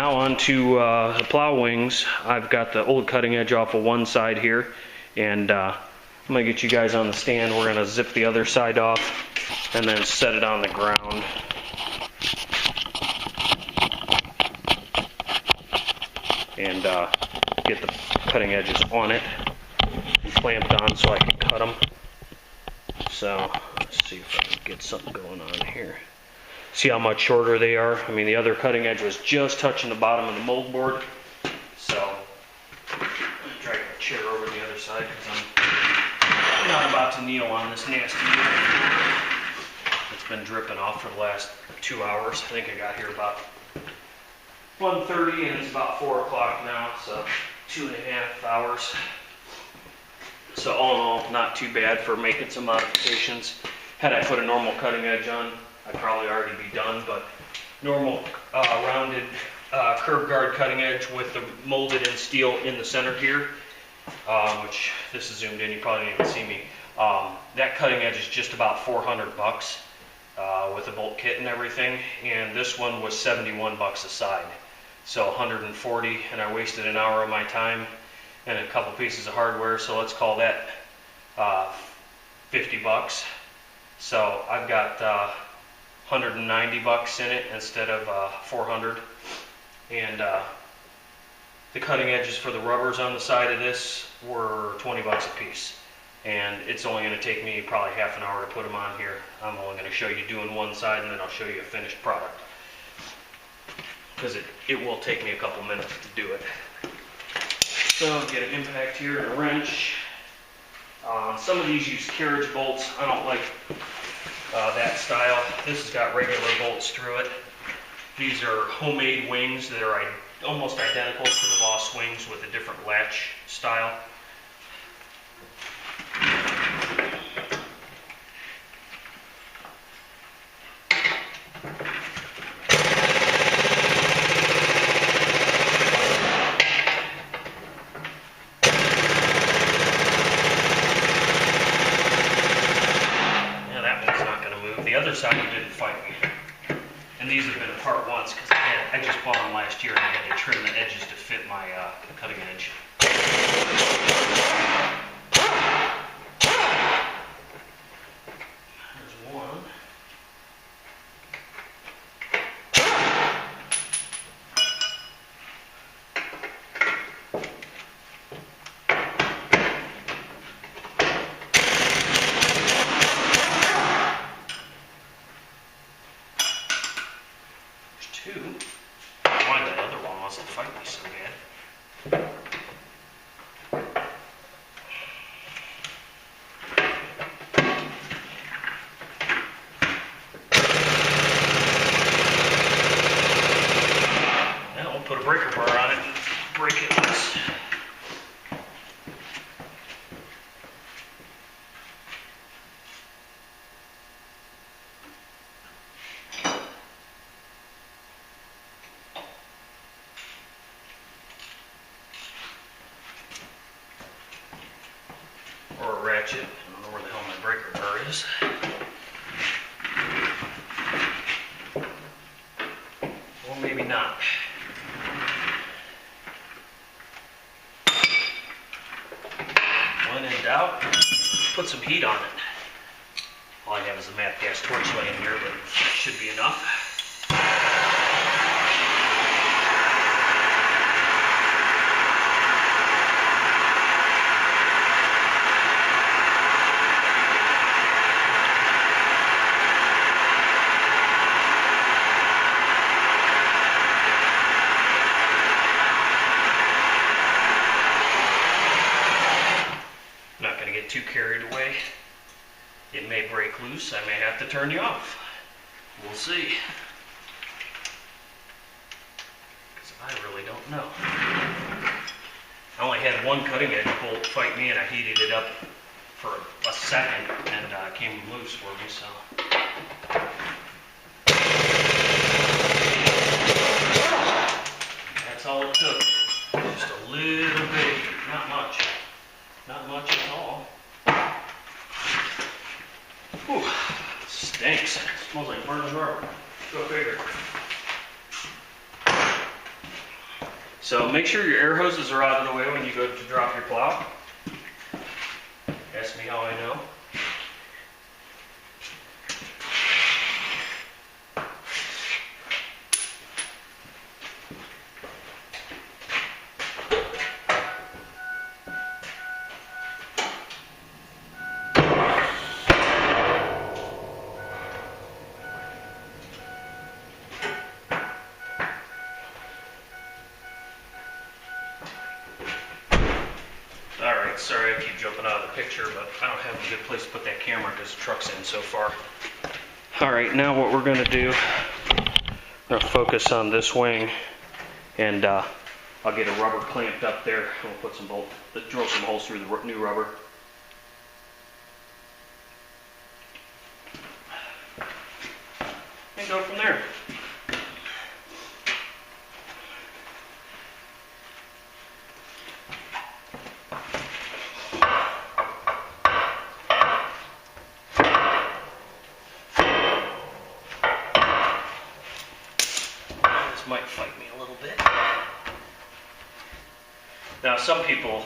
Now on to the plow wings. I've got the old cutting edge off of one side here, and I'm going to get you guys on the stand. We're going to zip the other side off and then set it on the ground. And get the cutting edges on it and clamped on so I can cut them. So let's see if I can get something going on here. See how much shorter they are? I mean, the other cutting edge was just touching the bottom of the mold board. So I'm going to drag my chair over to the other side because I'm not about to kneel on this nasty wood. It's been dripping off for the last 2 hours. I think I got here about 1:30 and it's about 4 o'clock now, so 2.5 hours. So all in all, not too bad for making some modifications. Had I put a normal cutting edge on, I'd probably already be done, but normal rounded curb guard cutting edge with the molded in steel in the center here, which this is zoomed in, you probably didn't even see me. That cutting edge is just about $400 with the bolt kit and everything, and this one was $71 a side. So 140, and I wasted an hour of my time and a couple pieces of hardware, so let's call that $50. So I've got $190 in it instead of 400. And the cutting edges for the rubbers on the side of this were $20 a piece. And it's only going to take me probably half an hour to put them on here. I'm only going to show you doing one side, and then I'll show you a finished product, because it will take me a couple minutes to do it. So get an impact here and a wrench. Some of these use carriage bolts. I don't like that style. This has got regular bolts through it. These are homemade wings that are almost identical to the Boss wings with a different latch style. Side didn't fight me, and these have been apart once because I just bought them last year and I had to trim the edges to fit my cutting edge. There's one. Two. Why that other one wants to fight me so bad. Now we'll put a breaker bar on it and break it loose. Or a ratchet. I don't know where the hell my breaker bar is. Or maybe not. When in doubt, put some heat on it. All I have is a MAP gas torch laying here, but it should be enough. Too carried away. It may break loose. I may have to turn you off. We'll see. Because I really don't know. I only had one cutting edge bolt fight me, and I heated it up for a second, and it came loose for me. So that's all it took. Just a little bit, not much. Not much at all. Whew, stinks. Smells like burning rubber. Go figure. So make sure your air hoses are out of the way when you go to drop your plow. Ask me how I know. Sorry I keep jumping out of the picture, but I don't have a good place to put that camera because the truck's in so far. Alright, now what we're going to do, we're going to focus on this wing, and I'll get a rubber clamped up there. We'll put some bolts, drill some holes through the new rubber. And go from there. Might fight me a little bit. Now some people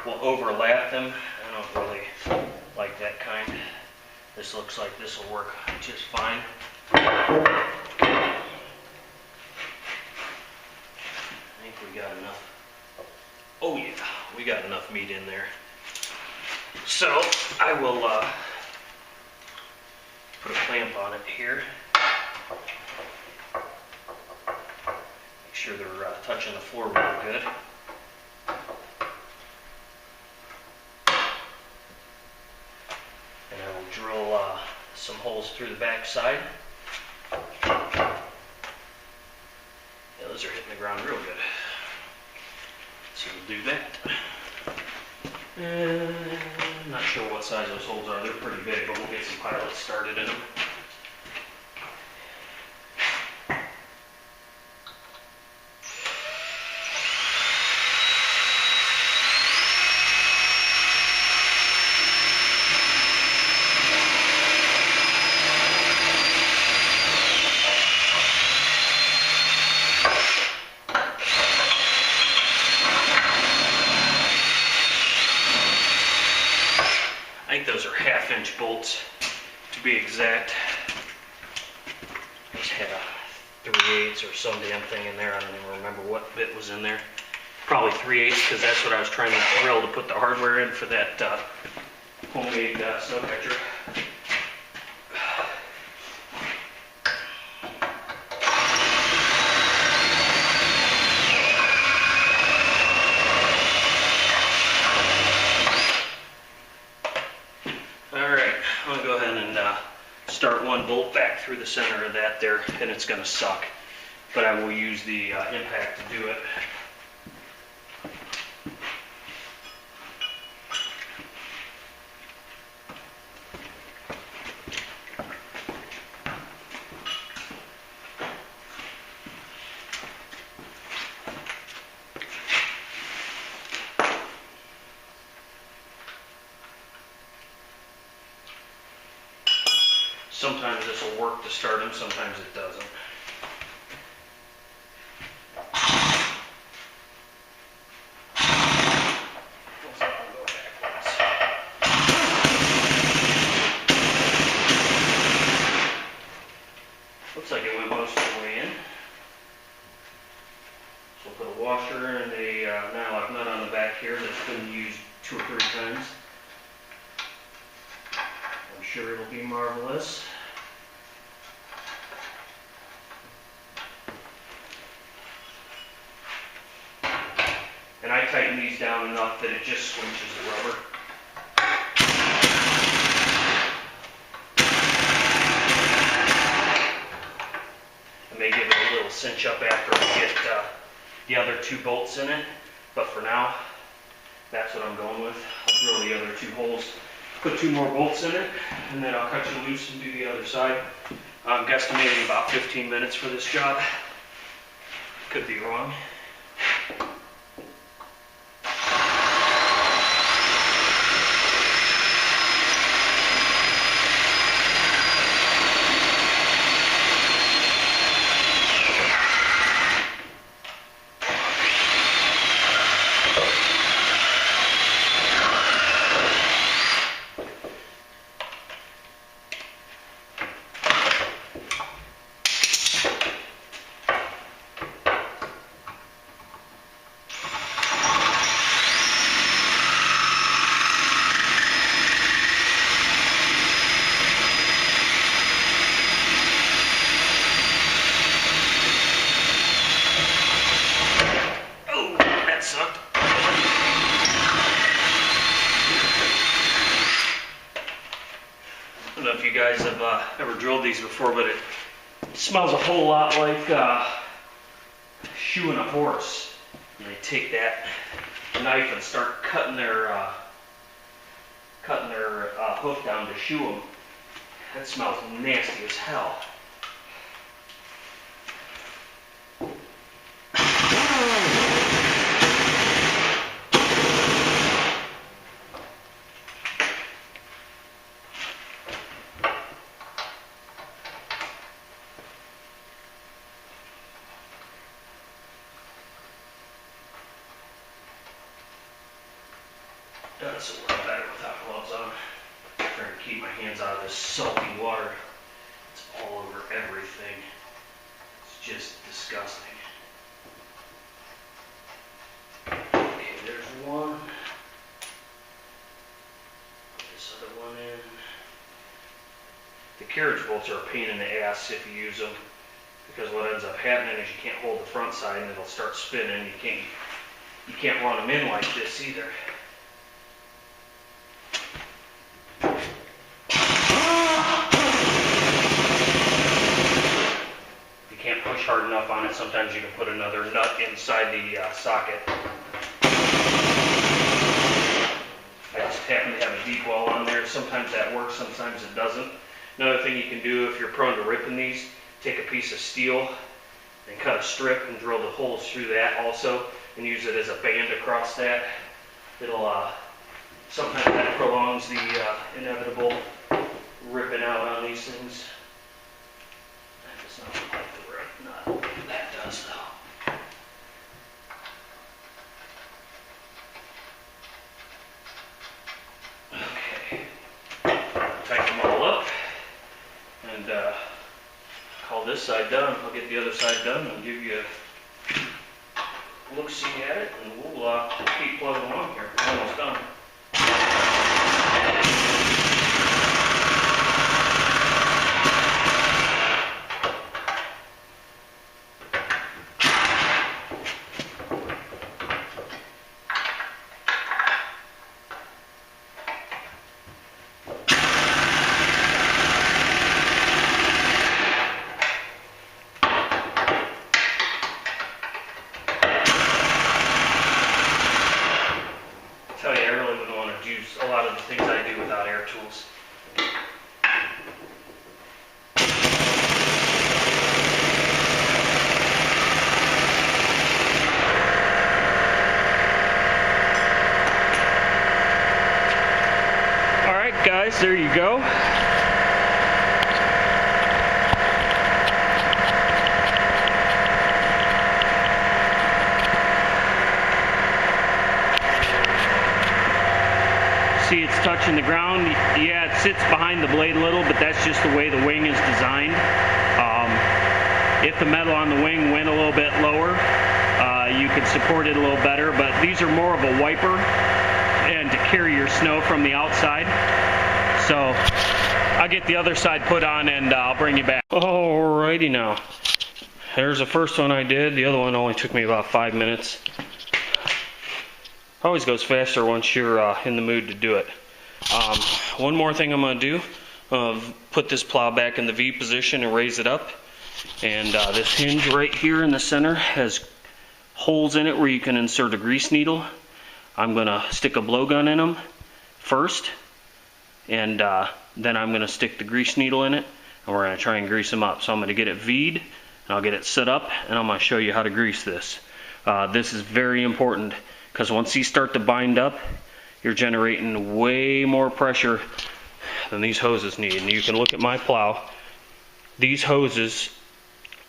will overlap them. I don't really like that kind. This looks like this will work just fine. I think we got enough. Oh yeah, we got enough meat in there. So I will put a clamp on it here. Make sure they're touching the floor real good. And I will drill some holes through the back side. Yeah, those are hitting the ground real good. So we'll do that. I'm not sure what size those holes are. They're pretty big, but we'll get some pilots started in them. I think those are 1/2-inch bolts to be exact. I just had a 3/8 or some damn thing in there. I don't even remember what bit was in there. Probably 3/8 because that's what I was trying to drill to put the hardware in for that homemade snow catcher. Start one bolt back through the center of that there, and it's going to suck, but I will use the impact to do it. Sometimes this will work to start them, sometimes it doesn't. Looks like it went most of the way in. So we'll put a washer and a nylock nut on the back here that's been used 2 or 3 times. I'm sure it'll be marvelous. And I tighten these down enough that it just squinches the rubber. I may give it a little cinch up after I get the other 2 bolts in it, but for now, that's what I'm going with. I'll drill the other 2 holes, put 2 more bolts in it, and then I'll cut you loose and do the other side. I'm guesstimating about 15 minutes for this job. Could be wrong. ever drilled these before, but it smells a whole lot like shoeing a horse. And they take that knife and start cutting their hoof down to shoe them. That smells nasty as hell. Does a lot better without gloves on. I'm trying to keep my hands out of this salty water. It's all over everything. It's just disgusting. Okay, there's one. Put this other one in. The carriage bolts are a pain in the ass if you use them, because what ends up happening is you can't hold the front side and it'll start spinning. You can't run them in like this either. Hard enough on it, sometimes you can put another nut inside the socket. I just happen to have a deep well on there. Sometimes that works, sometimes it doesn't. Another thing you can do if you're prone to ripping these, take a piece of steel and cut a strip and drill the holes through that also, and use it as a band across that. It'll sometimes that prolongs the inevitable ripping out on these things. That does not look like the right nut. That does though. Okay. Tighten them all up and call this side done. I'll get the other side done and give you a look-see at it, and we'll keep plugging along here. We're almost done. A lot of the things I do without air tools. All right, guys, there you go. See, it's touching the ground. Yeah, it sits behind the blade a little, but that's just the way the wing is designed. If the metal on the wing went a little bit lower, you could support it a little better, but these are more of a wiper and to carry your snow from the outside. So I'll get the other side put on and I'll bring you back. Alrighty now. There's the first one I did. The other one only took me about 5 minutes. Always goes faster once you're in the mood to do it. One more thing I'm going to do, put this plow back in the V position and raise it up. And this hinge right here in the center has holes in it where you can insert a grease needle. I'm going to stick a blowgun in them first, and then I'm going to stick the grease needle in it, and we're going to try and grease them up. So I'm going to get it V'd, and I'll get it set up, and I'm going to show you how to grease this. This is very important, because once these start to bind up, you're generating way more pressure than these hoses need. And you can look at my plow. These hoses,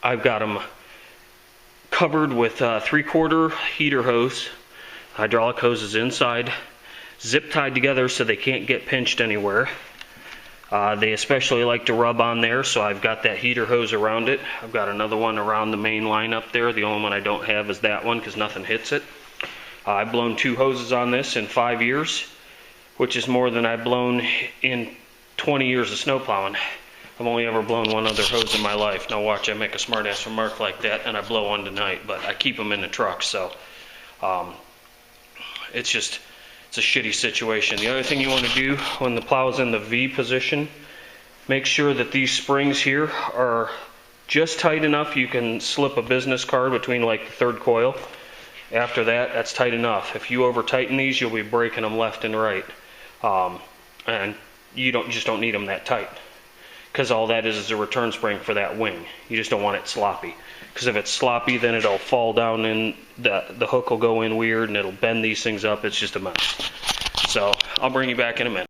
I've got them covered with 3/4 heater hose, hydraulic hoses inside, zip tied together so they can't get pinched anywhere. They especially like to rub on there, so I've got that heater hose around it. I've got another one around the main line up there. The only one I don't have is that one because nothing hits it. I've blown 2 hoses on this in 5 years, which is more than I've blown in 20 years of snow plowing. I've only ever blown 1 other hose in my life. Now watch, I make a smart ass remark like that and I blow one tonight, but I keep them in the truck, so it's a shitty situation. The other thing you want to do when the plow is in the V position, Make sure that these springs here are just tight enough you can slip a business card between like the third coil. After that, that's tight enough. If you over tighten these, you'll be breaking them left and right. And you just don't need them that tight, because all that is a return spring for that wing. You just don't want it sloppy, because if it's sloppy, then it'll fall down and the hook will go in weird and it'll bend these things up. It's just a mess. So I'll bring you back in a minute.